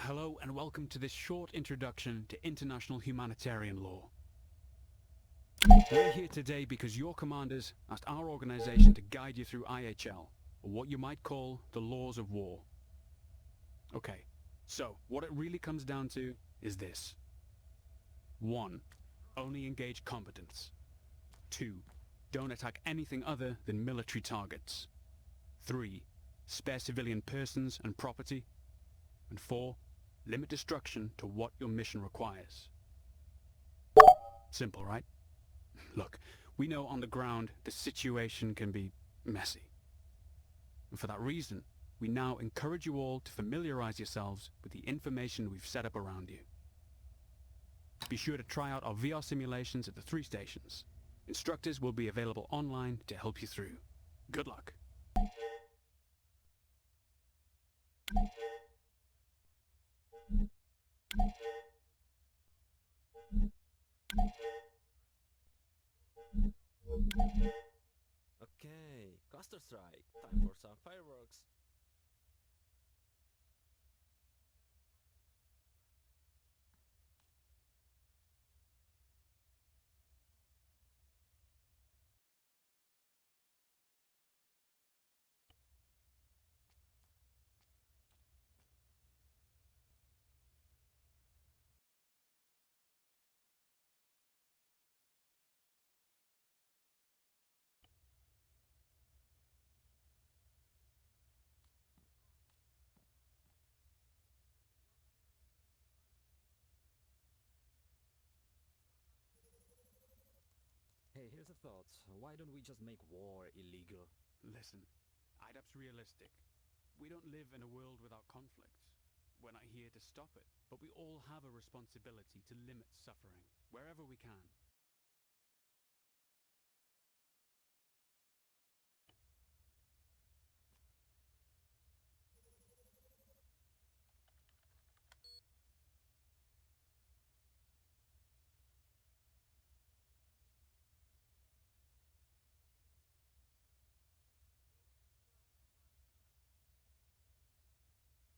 Hello and welcome to this short introduction to international humanitarian law. We're here today because your commanders asked our organization to guide you through IHL, or what you might call the laws of war. Okay, so what it really comes down to is this. 1. Only engage combatants. 2. Don't attack anything other than military targets. 3. Spare civilian persons and property. And 4. Limit destruction to what your mission requires. Simple, right? Look, we know on the ground the situation can be messy. And for that reason, we now encourage you all to familiarize yourselves with the information we've set up around you. Be sure to try out our VR simulations at the 3 stations. Instructors will be available online to help you through. Good luck. Okay, cluster strike. Time for some fireworks. Hey, here's a thought. Why don't we just make war illegal? Listen, IDAP's realistic. We don't live in a world without conflict. We're not here to stop it, but we all have a responsibility to limit suffering, wherever we can.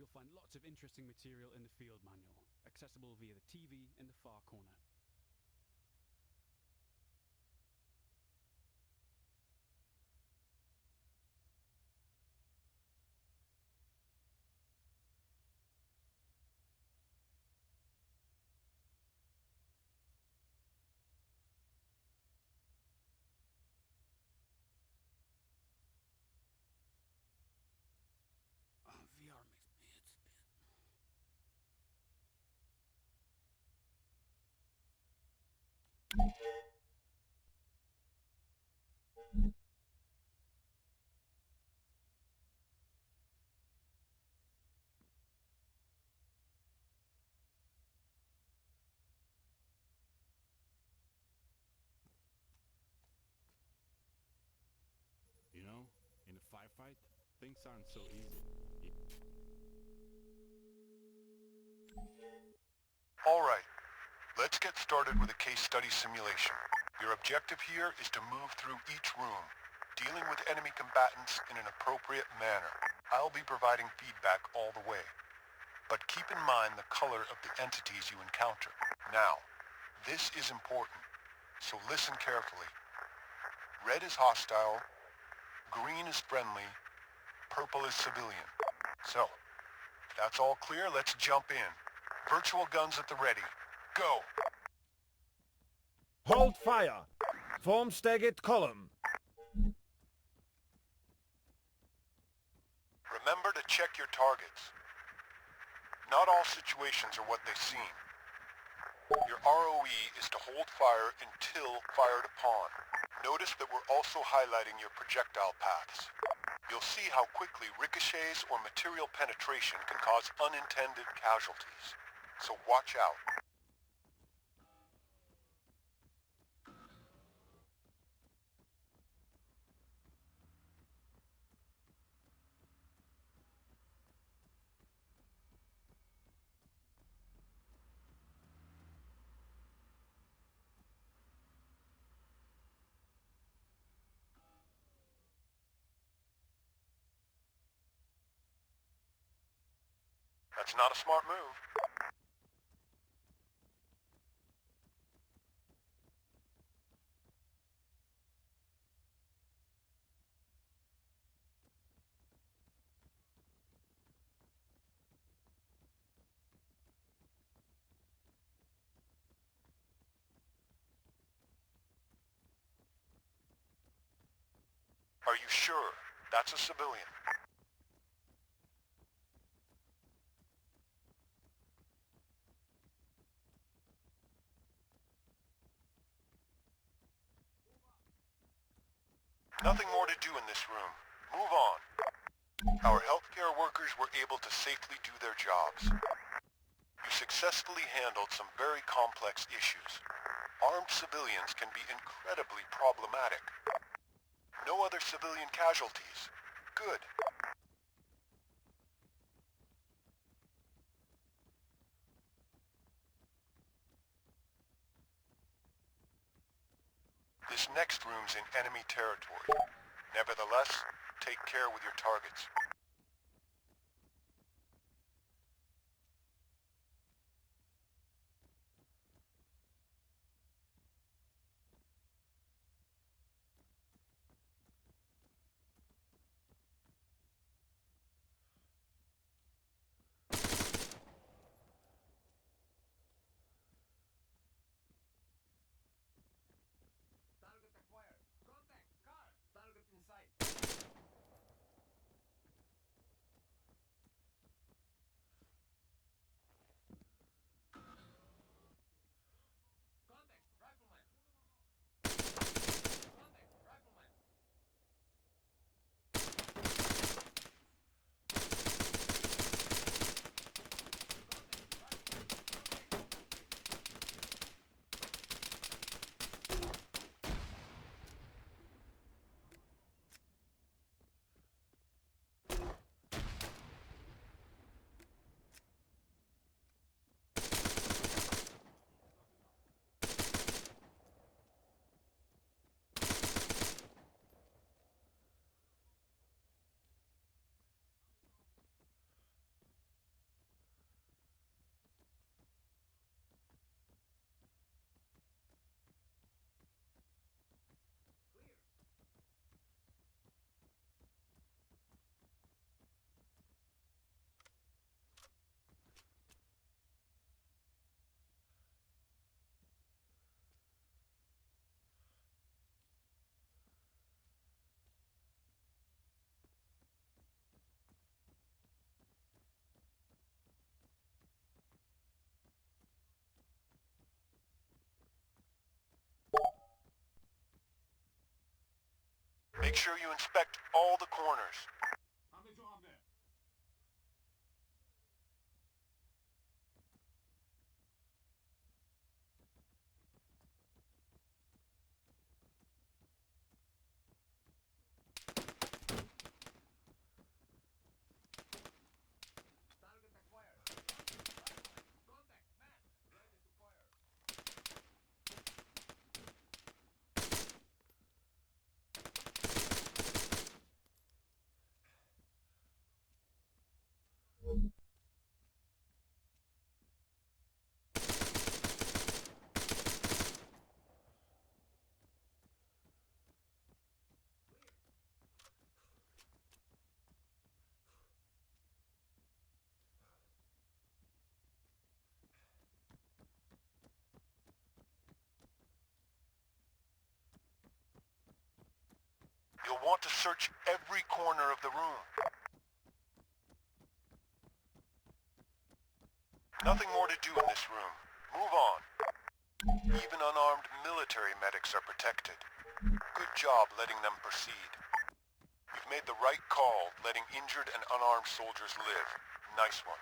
You'll find lots of interesting material in the field manual, accessible via the TV in the far corner. VR makes me head spin. You know, in a firefight, things aren't so easy. All right, let's get started with a case study simulation. Your objective here is to move through each room, dealing with enemy combatants in an appropriate manner. I'll be providing feedback all the way, but keep in mind the color of the entities you encounter. Now, this is important, so listen carefully. Red is hostile, green is friendly, purple is civilian. So, that's all clear, let's jump in. Virtual guns at the ready. Go! Hold fire! Form staggered column. Remember to check your targets. Not all situations are what they seem. Your ROE is to hold fire until fired upon. Notice that we're also highlighting your projectile paths. You'll see how quickly ricochets or material penetration can cause unintended casualties. So watch out. That's not a smart move. Are you sure? That's a civilian. Nothing more to do in this room. Move on. Our healthcare workers were able to safely do their jobs. You successfully handled some very complex issues. Armed civilians can be incredibly problematic. No other civilian casualties. Good. This next room's in enemy territory. Nevertheless, take care with your targets. Make sure you inspect all the corners. You'll want to search every corner of the room. Nothing more to do in this room. Move on. Even unarmed military medics are protected. Good job letting them proceed. You've made the right call letting injured and unarmed soldiers live. Nice one.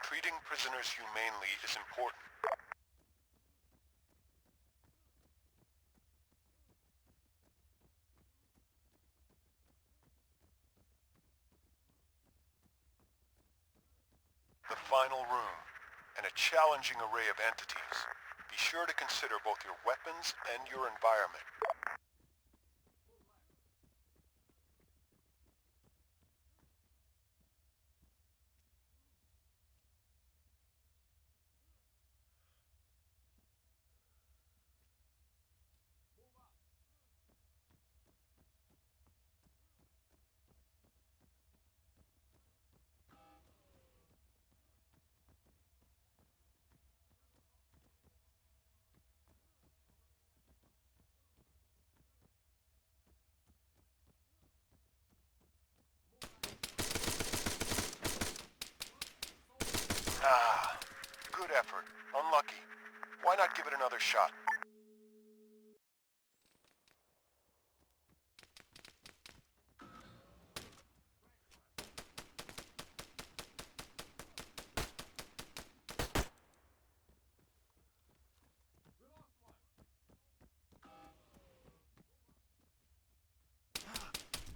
Treating prisoners humanely is important. The final room, and a challenging array of entities. Be sure to consider both your weapons and your environment. shot.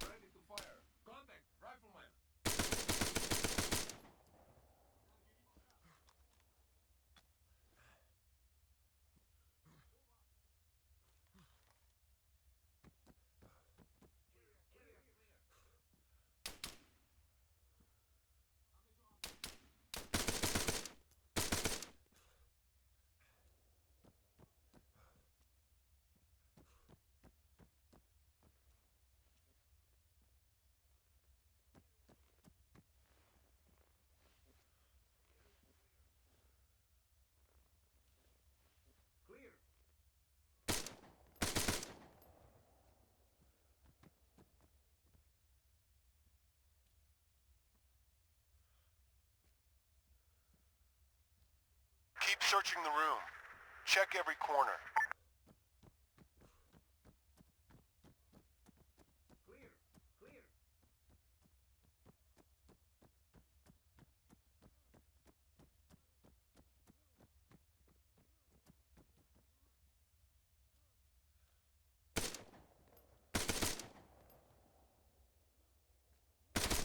Ready to fire. Contact, rifleman. Clear. Keep searching the room. Check every corner. Clear. Clear.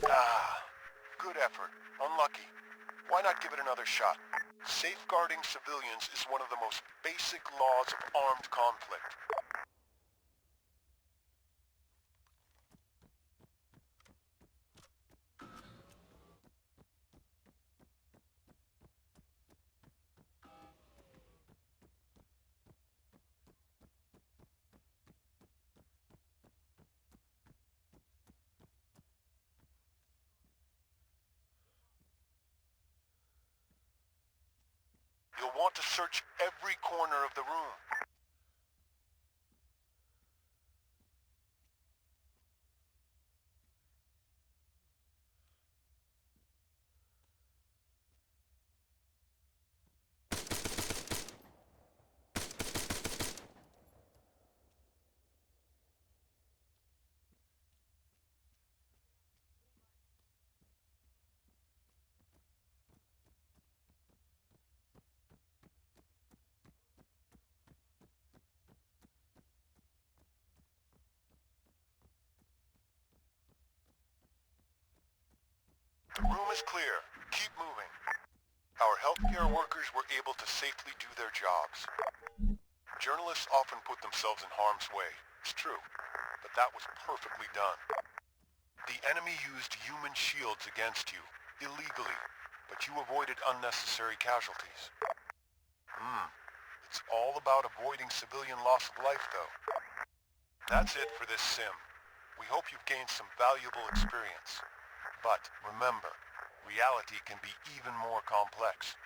Ah, good effort. Unlucky. Why not give it another shot? Safeguarding civilians is one of the most basic laws of armed conflict. You'll want to search every corner of the room. The room is clear. Keep moving. Our healthcare workers were able to safely do their jobs. Journalists often put themselves in harm's way. It's true. But that was perfectly done. The enemy used human shields against you, illegally, but you avoided unnecessary casualties. It's all about avoiding civilian loss of life, though. That's it for this sim. We hope you've gained some valuable experience. But remember, reality can be even more complex.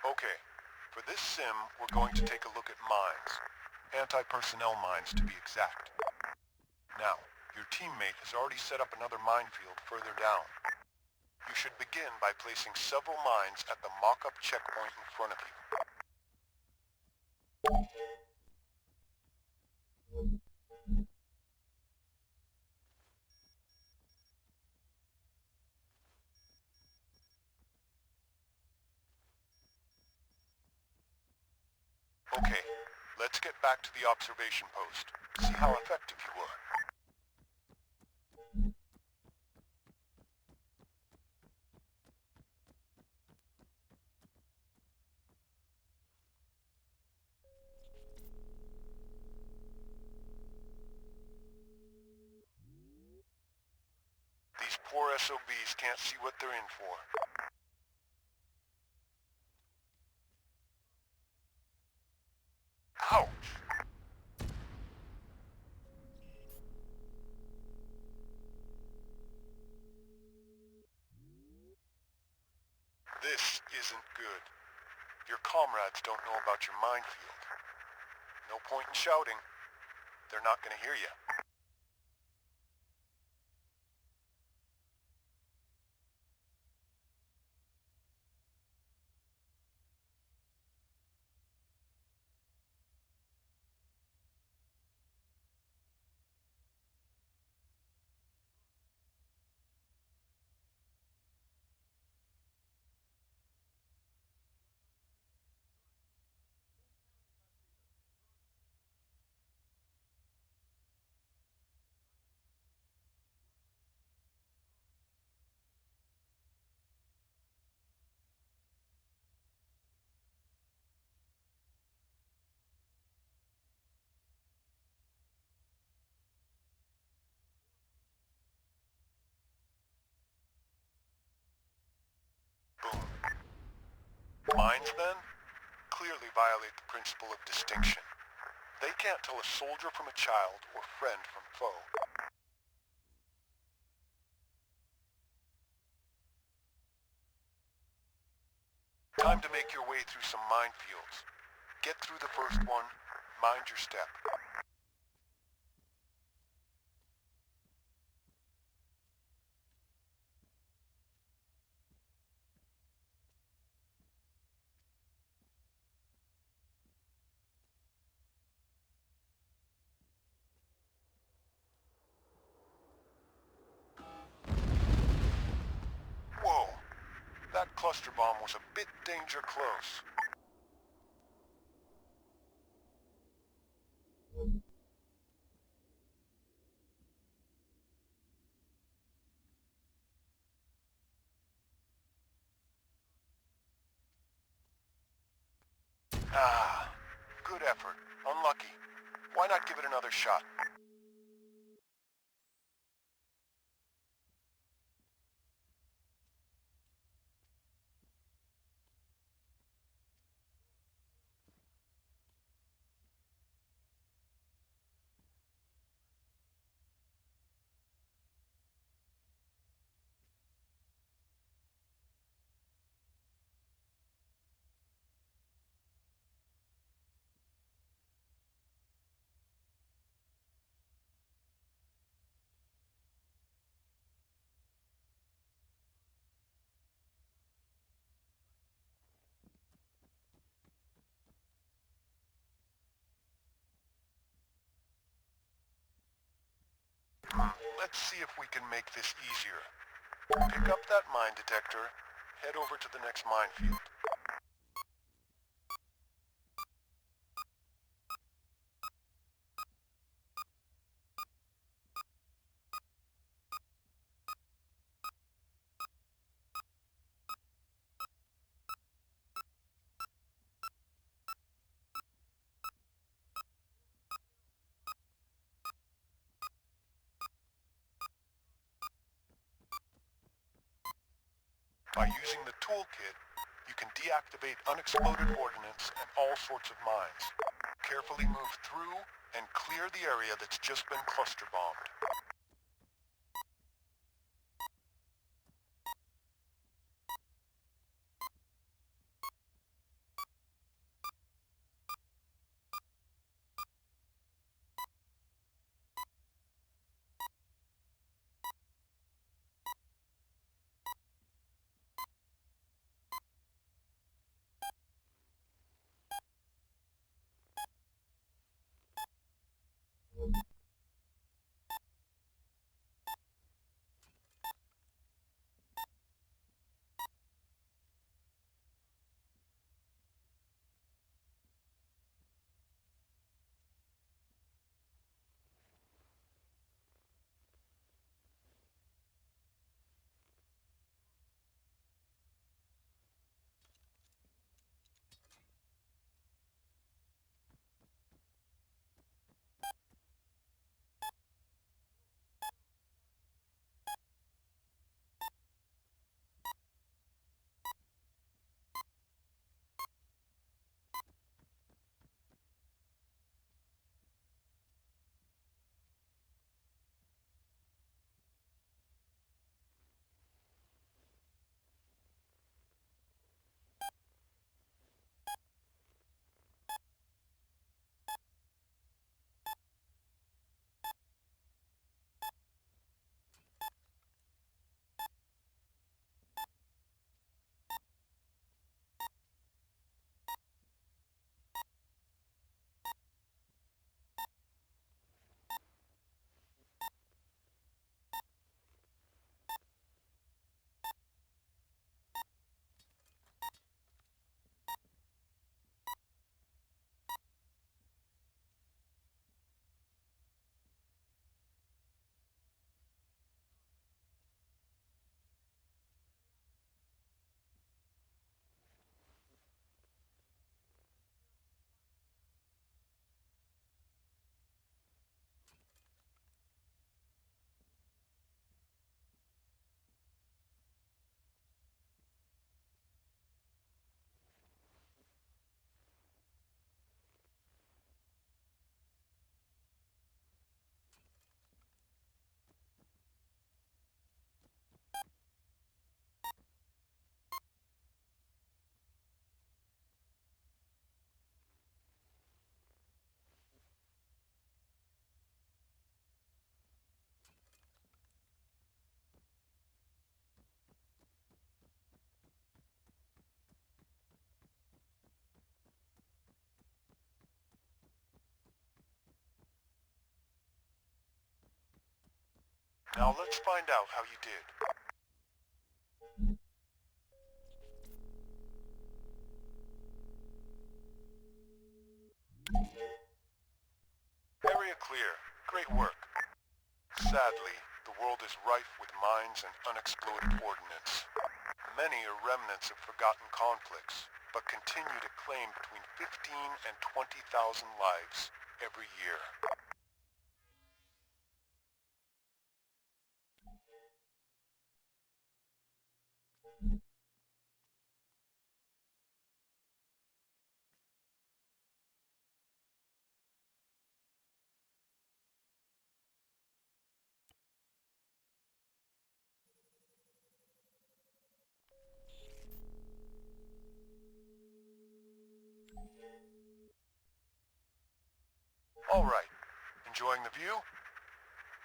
Okay, for this sim, we're going to take a look at mines. Anti-personnel mines, to be exact. Now, your teammate has already set up another minefield further down. You should begin by placing several mines at the mock-up checkpoint in front of you. Okay, let's get back to the observation post. See how effective you were. These poor SOBs can't see what they're in for. Ouch! This isn't good. Your comrades don't know about your minefield. No point in shouting. They're not gonna hear you. mines, then, clearly violate the principle of distinction. They can't tell a soldier from a child or friend from foe. Time to make your way through some minefields. Get through the first one, mind your step. Whoa, that cluster bomb was a bit danger close. Ah, good effort. Unlucky. Why not give it another shot? Let's see if we can make this easier. Pick up that mine detector, head over to the next minefield. By using the toolkit, you can deactivate unexploded ordnance and all sorts of mines. Carefully move through and clear the area that's just been cluster bombed. Now let's find out how you did. Area clear. Great work. Sadly, the world is rife with mines and unexploded ordnance. Many are remnants of forgotten conflicts, but continue to claim between 15 and 20,000 lives every year. Alright, enjoying the view?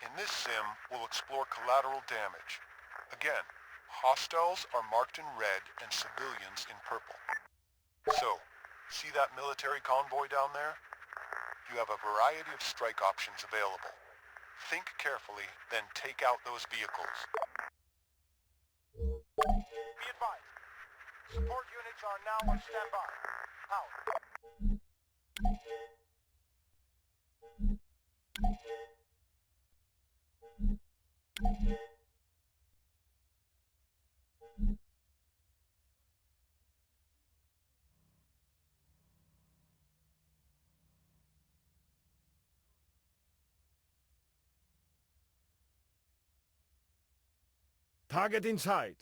In this sim, we'll explore collateral damage. Again, hostiles are marked in red and civilians in purple. So, see that military convoy down there? You have a variety of strike options available. Think carefully, then take out those vehicles. Be advised. Support units are now on standby. Out. Target in sight.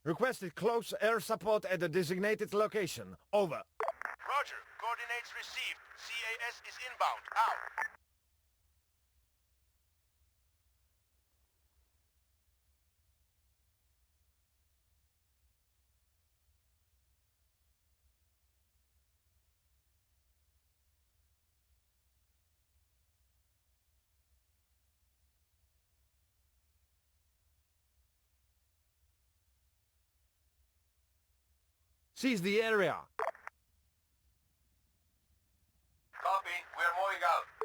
Requested close air support at the designated location. Over. Roger. Coordinates received. CAS is inbound. Out. Seize the area. Copy. We're moving out.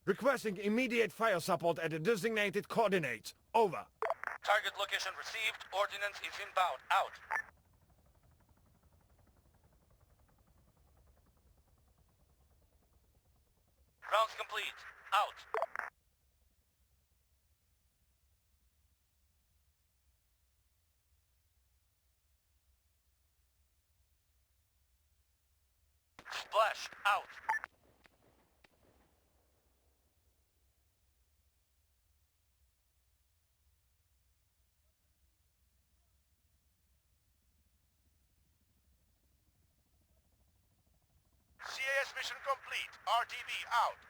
Requesting immediate fire support at the designated coordinates. Over. Target location received. Ordnance is inbound. Out. Rounds complete. Out. Splash. Out. CAS mission complete. RTV out.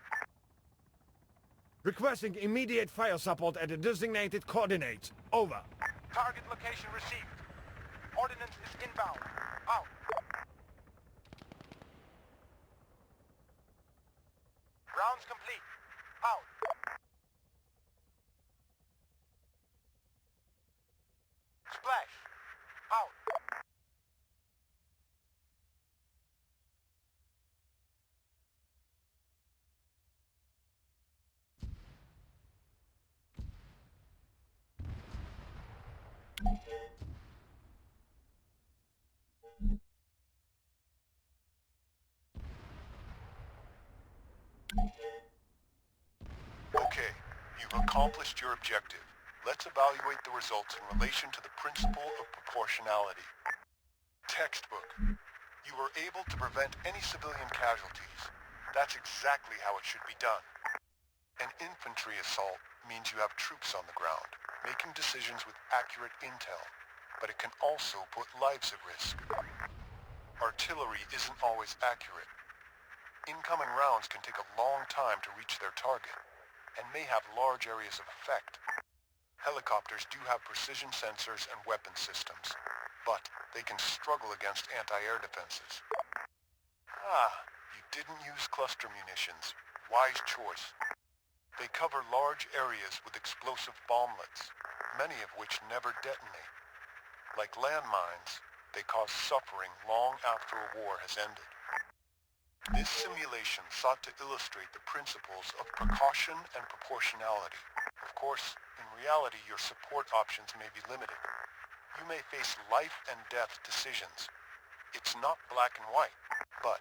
Requesting immediate fire support at the designated coordinates. Over. Target location received. Ordnance is inbound. Out. Rounds complete. Out. Splash. Out. Okay, you've accomplished your objective. Let's evaluate the results in relation to the principle of proportionality. Textbook. You were able to prevent any civilian casualties. That's exactly how it should be done. An infantry assault means you have troops on the ground, making decisions with accurate intel, but it can also put lives at risk. Artillery isn't always accurate. Incoming rounds can take a long time to reach their target, and may have large areas of effect. Helicopters do have precision sensors and weapon systems, but they can struggle against anti-air defenses. You didn't use cluster munitions. Wise choice. They cover large areas with explosive bomblets, many of which never detonate. Like landmines, they cause suffering long after a war has ended. This simulation sought to illustrate the principles of precaution and proportionality. Of course, in reality, your support options may be limited. You may face life and death decisions. It's not black and white, but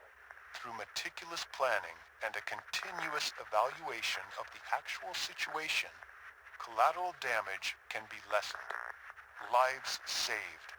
through meticulous planning and a continuous evaluation of the actual situation, collateral damage can be lessened, lives saved,